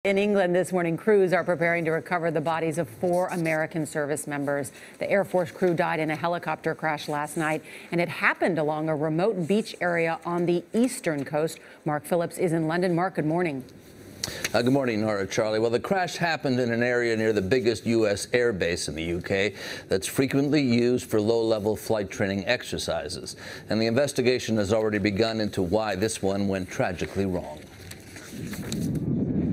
In England this morning, crews are preparing to recover the bodies of 4 American service members. The Air Force crew died in a helicopter crash last night, and it happened along a remote beach area on the eastern coast. Mark Phillips is in London. Mark, good morning. Good morning, Nora, Charlie. Well, the crash happened in an area near the biggest U.S. air base in the UK that's frequently used for low-level flight training exercises. And the investigation has already begun into why this one went tragically wrong.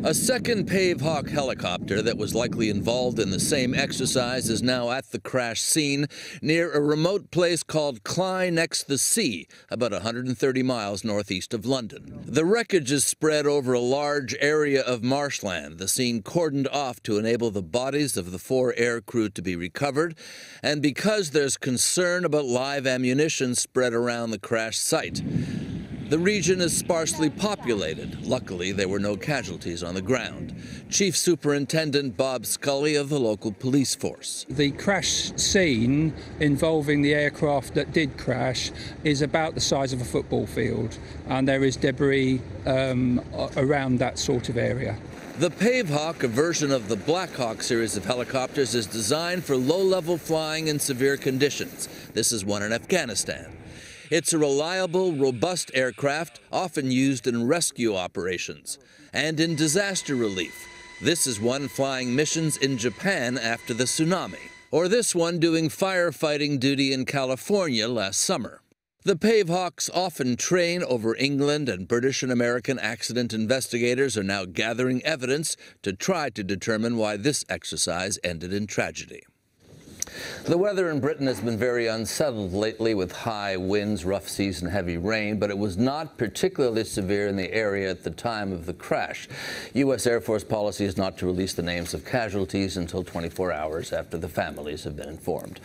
A second Pavehawk helicopter that was likely involved in the same exercise is now at the crash scene near a remote place called Clyde next the sea, about 130 miles northeast of London. The wreckage is spread over a large area of marshland, the scene cordoned off to enable the bodies of the 4 air crew to be recovered, and because there's concern about live ammunition spread around the crash site. The region is sparsely populated. Luckily, there were no casualties on the ground. Chief Superintendent Bob Scully of the local police force. The crash scene involving the aircraft that did crash is about the size of a football field, and there is debris around that sort of area. The Pavehawk, a version of the Black Hawk series of helicopters, is designed for low-level flying in severe conditions. This is one in Afghanistan. It's a reliable, robust aircraft, often used in rescue operations and in disaster relief. This is one flying missions in Japan after the tsunami, or this one doing firefighting duty in California last summer. The Pavehawks often train over England, and British and American accident investigators are now gathering evidence to try to determine why this exercise ended in tragedy. The weather in Britain has been very unsettled lately with high winds, rough seas and heavy rain, but it was not particularly severe in the area at the time of the crash. U.S. Air Force policy is not to release the names of casualties until 24 hours after the families have been informed.